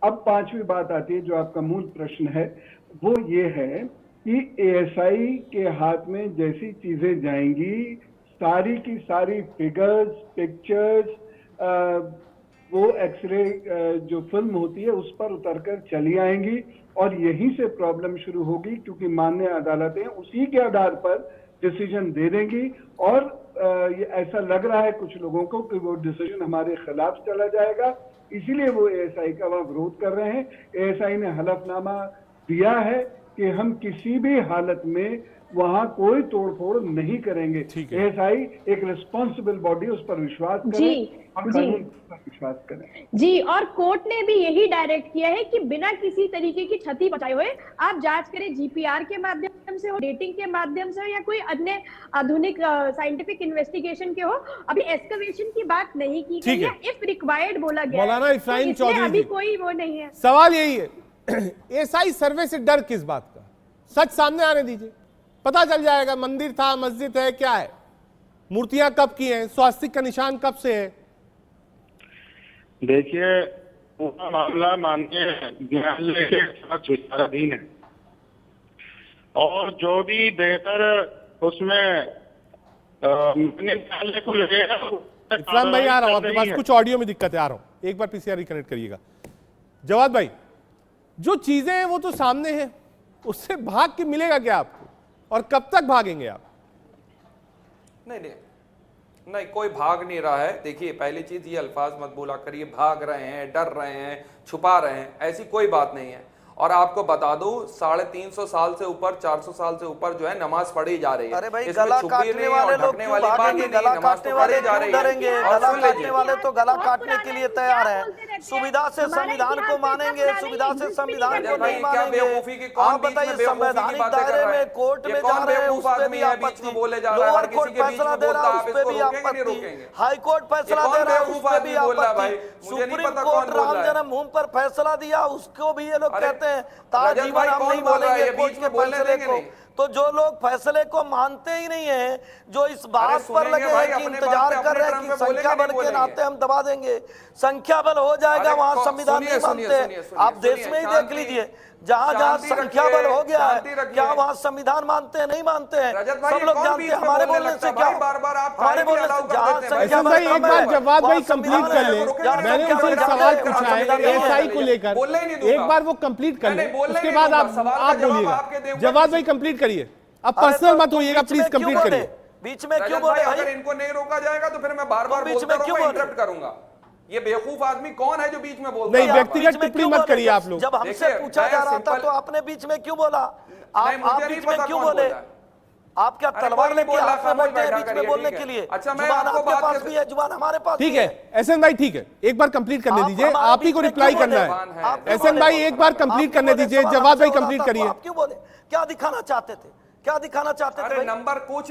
अब पांचवी बात आती है जो आपका मूल प्रश्न है, वो ये है कि एएसआई के हाथ में जैसी चीजें जाएंगी, सारी की सारी फिगर्स, पिक्चर्स, वो एक्सरे जो फिल्म होती है उस पर उतरकर चली आएंगी, और यहीं से प्रॉब्लम शुरू होगी, क्योंकि माननीय अदालतें उसी के आधार पर डिसीजन दे देंगी। और ये ऐसा लग रहा है कुछ लोगों को कि वो डिसीजन हमारे खिलाफ चला जाएगा, इसीलिए वो एएसआई का वह विरोध कर रहे हैं। एएसआई ने हलफनामा दिया है कि हम किसी भी हालत में वहां कोई तोड़फोड़ नहीं करेंगे। एएसआई एक रिस्पॉन्सिबल बॉडी, उस पर विश्वास करें और कानून पर विश्वास करें। जी, और कोर्ट ने भी यही डायरेक्ट किया है कि बिना किसी तरीके की क्षति पहुंचाए हुए आप जांच करें, जीपीआर के माध्यम से हो, डेटिंग के माध्यम से हो, या कोई अन्य आधुनिक साइंटिफिक इन्वेस्टिगेशन के हो। अभी एस्कवेशन की बात नहीं की गई है, इफ रिक्वायर्ड बोला गया है। मौलाना इफ्राहिम चौधरी, अभी कोई वो नहीं है। सवाल यही है, एएसआई सर्वे से डर किस बात का? सच सामने आने दीजिए, पता चल जाएगा मंदिर था, मस्जिद है, क्या है, मूर्तियां कब की हैं, स्वास्तिक का निशान कब से है। देखिए, पूरा मामला माननीय न्यायालय के साथ विचाराधीन है, और जो भी बेहतर उसमें न्यायालय को लगेगा। इकराम भाई आ रहा हूं आपके पास, कुछ ऑडियो में दिक्कत है, आ रहा हूं, एक बार पीसीआर रिकनेक्ट करिएगा। जवाद भाई, जो चीजें हैं वो तो सामने हैं, उससे भाग के मिलेगा क्या आपको, और कब तक भागेंगे आप? नहीं, कोई भाग नहीं रहा है। देखिए, पहली चीज ये अल्फाज मत बोला करिए, भाग रहे हैं, डर रहे हैं, छुपा रहे हैं, ऐसी कोई बात नहीं है। और आपको बता दूं, 350 साल से ऊपर, 400 साल से ऊपर जो है नमाज पढ़ी जा रही है। अरे भाई, गला काटने वाले लोग क्यों भागेंगे? गला काटने वाले क्यों डरेंगे? गला काटने वाले तो गला काटने के लिए तैयार है। सुविधा से संविधान को मानेंगे, सुविधा से संविधान को नहीं मानेंगे। आप बताइए, संवैधानिक दायरे में कोर्ट में जा रहे हैं, उस पर भी आपत्ति, लोअर कोर्ट फैसला दे रहा है उस पर भी आपत्ति, हाई कोर्ट फैसला दे रहा है उस पर भी आपत्ति, सुप्रीम कोर्ट राम जन्मभूमि पर फैसला दिया उसको भी ये लोग कहते हैं ताजीवन हम नहीं मानेंगे कोर्ट के फैसले को। तो जो लोग फैसले को मानते ही नहीं है, जो इस बात पर लगे हैं कि इंतजार कर रहे हैं कि संख्या बल के नाते हम दबा देंगे, संख्या बल हो जाएगा, वहां संविधान नहीं मानते। आप देश में ही देख लीजिए, जहां जहां संख्या बल हो गया है, क्या वहां संविधान मानते हैं? नहीं मानते हैं। सब लोग जानते हैं। हमारे बोलने से क्या, हमारे बोलने से जहां संख्या बल, एक बार जवाब भाई कंप्लीट कर ले। मैंने उनसे एक सवाल पूछा है एएसआई को लेकर, एक बार वो कंप्लीट कर ले, उसके बाद आप बोलिएगा। जवाब भाई कंप्लीट करिए, अब पर्सनल मत होइएगा प्लीज, कंप्लीट करिए। बीच में क्यों बोले? अगर इनको नहीं रोका जाएगा तो फिर मैं बार-बार बोलता रहूंगा, इंटरप्ट करूंगा। ये बेवकूफ आदमी कौन है जो बीच में बोलता है? नहीं, व्यक्तिगत टिप्पणी मत करिए आप लोग। जब हमसे पूछा जा रहा था तो आपने बीच में क्यों बोला? आप बीच में क्यों बोले? आप क्या तलवार लेके हाथ में बैठे हैं बीच में बोलने के लिए? अच्छा, मैं जुबान आपके पास भी है, जुबान हमारे पास ठीक है। एहसन भाई ठीक है, एक बार कंप्लीट करने दीजिए, आप ही को रिप्लाई करना है। एहसन भाई एक बार कंप्लीट करने दीजिए, जवाब भाई कंप्लीट करिए। आप क्यों बोले? क्या दिखाना चाहते थे? क्या दिखाना चाहते थे? नंबर कुछ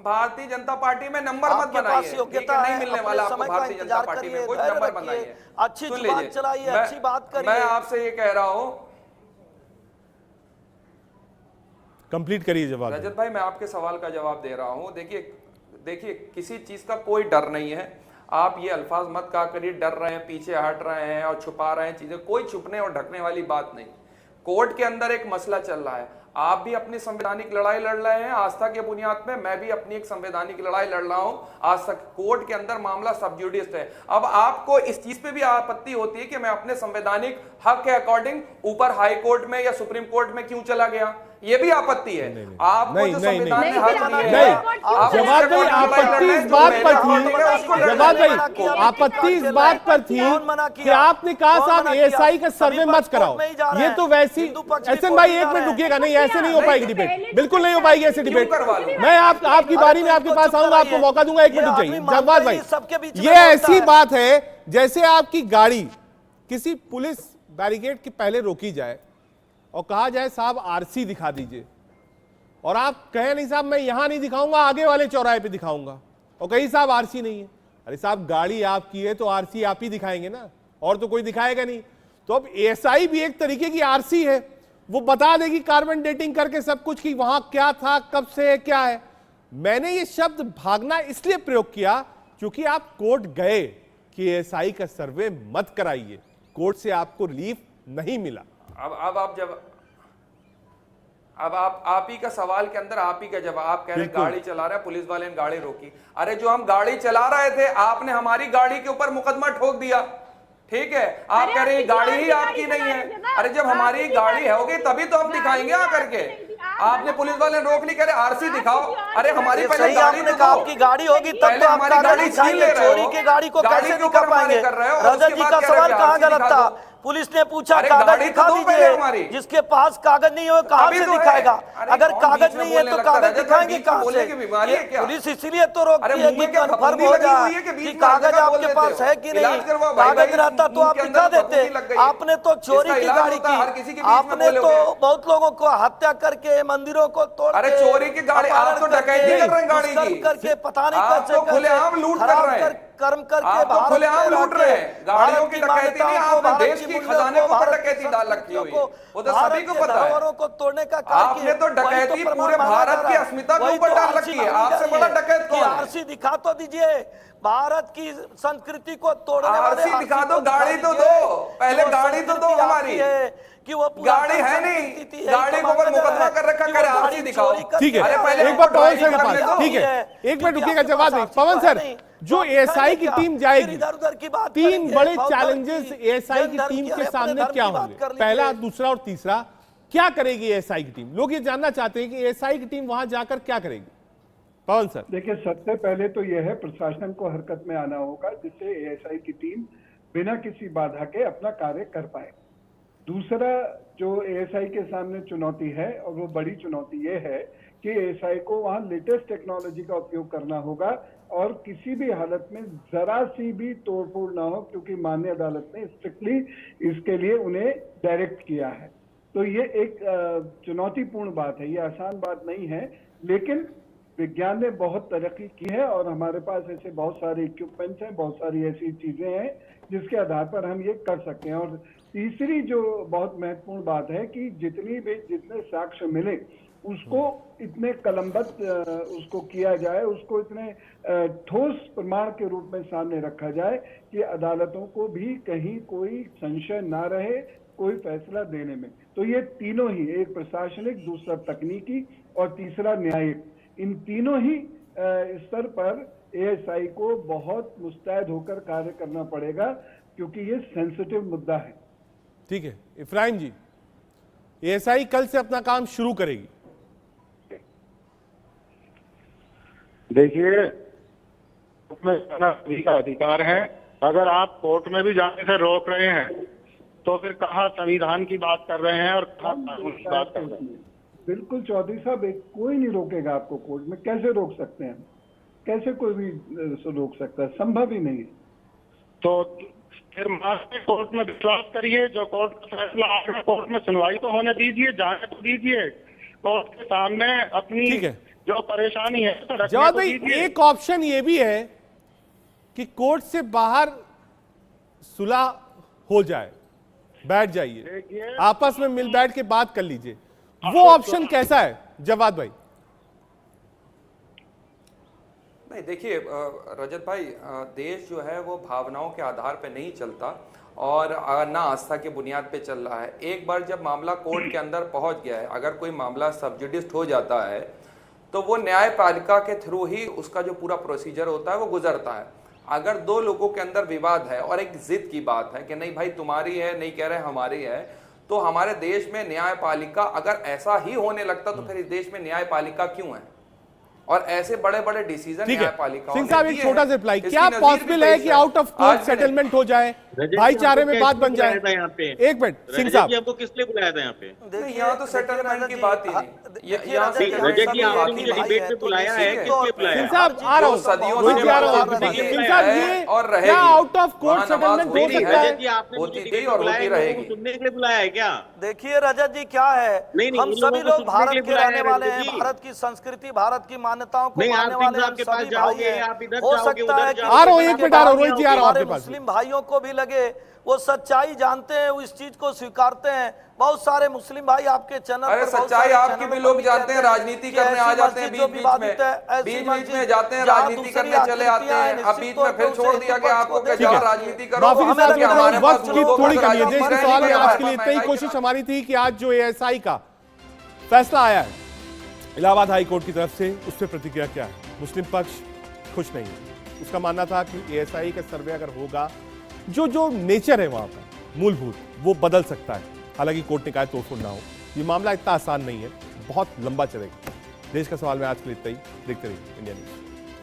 भारतीय जनता पार्टी में नंबर मत बनाइए, योग्यता नहीं मिलने वाला आपको भारतीय जनता पार्टी में कोई नंबर बनाइए, अच्छी जुबान चलाइए, अच्छी बात करिए। मैं आपसे ये कह रहा हूं, कंप्लीट करिए जवाब। रजत भाई, मैं आपके सवाल का जवाब दे रहा हूं। देखिए, किसी चीज का कोई डर नहीं है। आप ये अल्फाज मत कहा करिए, डर रहे हैं, पीछे हट रहे हैं और छुपा रहे हैं चीजें, कोई छुपने और ढकने वाली बात नहीं। कोर्ट के अंदर एक मसला चल रहा है, आप भी अपनी संवैधानिक लड़ाई लड़ रहे हैं आस्था के बुनियाद पे, मैं भी अपनी एक संवैधानिक लड़ाई लड़ रहा हूं। आज तक कोर्ट के अंदर मामला सब जुडिस है। अब आपको इस चीज पे भी आपत्ति होती है कि मैं अपने संवैधानिक हक के अकॉर्डिंग ऊपर हाई कोर्ट में या सुप्रीम कोर्ट में क्यों चला गया, ये भी आपत्ति है। आपको जो संविधान ने हक दिए हैं, जवाब भाई आपत्ति इस बात पर थी, जवाब भाई आपत्ति इस बात पर थी कि आपने कहा साहब एएसआई का सर्वे मत कराओ। ये तो वैसी एहसन भाई एक मिनट रुकिएगा, नहीं ऐसे नहीं हो पाएगी डिबेट, बिल्कुल नहीं हो पाएगी ऐसे डिबेट। मैं आपकी बारी में आपके पास आऊंगा, आपको मौका दूंगा, एक मिनट रुक जाइए। जवाब भाई ये ऐसी बात है जैसे आपकी गाड़ी किसी पुलिस बैरिकेड के पहले रोकी जाए और कहा जाए साहब आरसी दिखा दीजिए, और आप कहें नहीं साहब मैं यहां नहीं दिखाऊंगा, आगे वाले चौराहे पे दिखाऊंगा, और कहीं साहब आरसी नहीं है। अरे साहब गाड़ी आपकी है तो आरसी आप ही दिखाएंगे ना, और तो कोई दिखाएगा नहीं। तो अब एएसआई भी एक तरीके की आरसी है, वो बता देगी कार्बन डेटिंग करके सब कुछ कि वहां क्या था, कब से है, क्या है। मैंने ये शब्द भागना इसलिए प्रयोग किया क्योंकि आप कोर्ट गए कि एएसआई का सर्वे मत कराइए, कोर्ट से आपको रिलीफ नहीं मिला। अब आप ही का सवाल के अंदर आप ही का जवाब, आप कह रहे गाड़ी चला रहे हैं, पुलिस वाले ने गाड़ी रोकी। अरे जो हम गाड़ी चला रहे थे आपने हमारी गाड़ी के ऊपर मुकदमा ठोक दिया, ठीक है। आप कह रहे हैं गाड़ी ही आपकी नहीं है। अरे जब हमारी गाड़ी होगी तभी तो हम दिखाएंगे आकर के। आपने पुलिस वाले ने रोक ली, कह रहे आरसी दिखाओ। अरे हमारी पहले गाड़ी दिखाओ, आपकी गाड़ी होगी तब तो हमारी गाड़ी छीन ले रहे हो, चोरी की गाड़ी को कैसे दिखा पाएंगे? रजत जी का बात सवाल कहाँ गलत था? पुलिस ने पूछा कागज दिखा दीजिए, जिसके पास कागज नहीं हो कहां से दिखाएगा? अगर कागज नहीं है तो कागज दिखाएंगे कहां से? पुलिस इसीलिए तो रोकती है कि कंफर्म हो जाए कि कागज आपके पास है कि नहीं। कागज रहता तो आप दिखा देते। आपने तो चोरी की गाड़ी की, आपने तो बहुत लोगों को हत्या करके मंदिरों को तोड़, अरे चोरी की गाड़ी, आप तो डकैती कर रहे हैं गाड़ी की करके, पता नहीं कैसे खुलेआम लूट कर रहे हैं, कर्म करके आप खुलेआम लूट रहे हैं। गाड़ियों की डकैती नहीं, आपने देश की खजाने को डकैती डाल रखी हुई, वो तो सभी को पता है। को तोड़ने का आपने तो डकैती पूरे भारत की अस्मिता के ऊपर डाल रखी है। आपसे बड़ा डकैत कौन है? आरसी दिखा तो दीजिए, भारत की संस्कृति को तोड़ने वाले आरसी दिखा दो, गाड़ी तो दो, पहले गाड़ी तो दो हमारी कि वो गाड़ी है नहीं, गाड़ी को ऊपर मुकदमा कर रखा, करे आरसी दिखाओ। ठीक है, एक बार पवन सर के पास, ठीक है एक मिनट रुकिएगा, जवाब दें पवन सर। जो एएसआई की टीम जाएगी, तीन बड़े चैलेंजेस एएसआई की टीम के सामने क्या होंगे? पहला, दूसरा और तीसरा, क्या करेगी एएसआई की टीम? लोग ये जानना चाहते हैं कि एएसआई की टीम वहां जाकर क्या करेगी। पवन सर देखिए, सबसे पहले तो यह है प्रशासन को हरकत में आना होगा जिससे एएसआई की टीम बिना किसी बाधा के अपना कार्य कर पाए। दूसरा जो एएसआई के सामने चुनौती है, और वो बड़ी चुनौती ये है कि एएसआई को वहां लेटेस्ट टेक्नोलॉजी का उपयोग करना होगा और किसी भी हालत में जरा सी भी तोड़फोड़ ना हो, क्योंकि माननीय अदालत ने स्ट्रिक्टली इसके लिए उन्हें डायरेक्ट किया है। तो ये एक चुनौतीपूर्ण बात है, ये आसान बात नहीं है, लेकिन विज्ञान ने बहुत तरक्की की है और हमारे पास ऐसे बहुत सारे इक्विपमेंट्स हैं, बहुत सारी ऐसी चीजें हैं जिसके आधार पर हम ये कर सकते हैं। और तीसरी जो बहुत महत्वपूर्ण बात है कि जितने साक्ष्य मिले उसको इतने कलमबद्ध उसको किया जाए, उसको इतने ठोस प्रमाण के रूप में सामने रखा जाए कि अदालतों को भी कहीं कोई संशय ना रहे कोई फैसला देने में। तो ये तीनों ही, एक प्रशासनिक, दूसरा तकनीकी और तीसरा न्यायिक, इन तीनों ही स्तर पर एएसआई को बहुत मुस्तैद होकर कार्य करना पड़ेगा क्योंकि ये सेंसिटिव मुद्दा है। ठीक है इफ्राहिम जी, एएसआई कल से अपना काम शुरू करेगी। देखिए, उसमें सभी का अधिकार है। अगर आप कोर्ट में भी जाने से रोक रहे हैं तो फिर कहाँ संविधान की बात कर रहे हैं और कहाँ कानून की बात कर रहे हैं? बिल्कुल चौधरी साहब, कोई नहीं रोकेगा आपको कोर्ट में। कैसे रोक सकते हैं? कैसे कोई भी रोक सकता है? संभव ही नहीं है। तो फिर मास्टर कोर्ट में विश्वास करिए, जो कोर्ट का फैसला आ रहा है कोर्ट में सुनवाई तो होने दीजिए, जाने तो दीजिए, कोर्ट के सामने अपनी जो परेशानी है तो जवाब भाई, एक ऑप्शन ये भी है कि कोर्ट से बाहर सुलह हो जाए, बैठ जाइए, आपस में मिल बैठ के बात कर लीजिए, वो ऑप्शन कैसा है जवाद भाई? नहीं देखिए रजत भाई, देश जो है वो भावनाओं के आधार पर नहीं चलता और ना आस्था की बुनियाद पे चल रहा है। एक बार जब मामला कोर्ट के अंदर पहुंच गया है, अगर कोई मामला सब जुडिस हो जाता है तो वो न्यायपालिका के थ्रू ही उसका जो पूरा प्रोसीजर होता है वो गुजरता है। अगर दो लोगों के अंदर विवाद है और एक जिद की बात है कि नहीं भाई तुम्हारी है, नहीं कह रहे हमारी है, तो हमारे देश में न्यायपालिका अगर ऐसा ही होने लगता तो फिर इस देश में न्यायपालिका क्यों है? और ऐसे बड़े बड़े डिसीजन न्यायपालिका सिंह साहब एक छोटा सा रिप्लाई, क्या पॉसिबल है कि आउट ऑफ कोर्ट सेटलमेंट हो जाए, भाईचारे में बात बन जाए? एक मिनट सिंह साहब, आपको किस लिए बुलाया था यहाँ पे? यहाँ तो सेटलमेंट की बात ही नहीं। रजत जी आपने मुझे डिबेट में बुलाया है, किस लिए बुलाया? सिंह साहब आ रहा हूँ, सिंह साहब ये और रहेगी, क्या आउट ऑफ कोर्ट सेटलमेंट हो सकता है? रजत जी आपने मुझे डिबेट में बुलाया है, सुनने के लिए बुलाया है क्या? देखिए रजत जी क्या है, हम सभी लोग भारत के रहने वाले हैं, भारत की संस्कृति, भारत की मान्यताओं को मानने वाले हम सभी भाई हैं। हो सकता है कि आ रहा हूं, एक मिनट आ रहा हूं, रोहित जी आ रहा हूं आपके पास। मुस्लिम भाइयों को भी लगे, वो सच्चाई जानते हैं, वो इस चीज को स्वीकारते हैं। बहुत सारे मुस्लिम भाई आपके चैनल अरे सच्चाई आपकी भी लोग जानते हैं, राजनीति करने आ जाते हैं, बीच बीच में जाते हैं, राजनीति करने चले आते हैं, अब बीच में फिर छोड़ दिया गया आपको कि जाओ राजनीति करो। वक्त की थोड़ी कमी है, देश के सवाल में आज के लिए इतनी कोशिश हमारी थी कि आज जो एएसआई का फैसला आया है इलाहाबाद हाई कोर्ट की तरफ से, उस पर प्रतिक्रिया क्या है? मुस्लिम पक्ष खुश नहीं है। उसका मानना था कि एएसआई का सर्वे अगर होगा, जो नेचर है वहां पर मूलभूत, वो बदल सकता है। हालांकि कोर्ट ने कहा तोड़फोड़ ना हो। ये मामला इतना आसान नहीं है, बहुत लंबा चलेगा। देश का सवाल में आज के लिए इतना ही। देखते रहिए इंडिया न्यूज।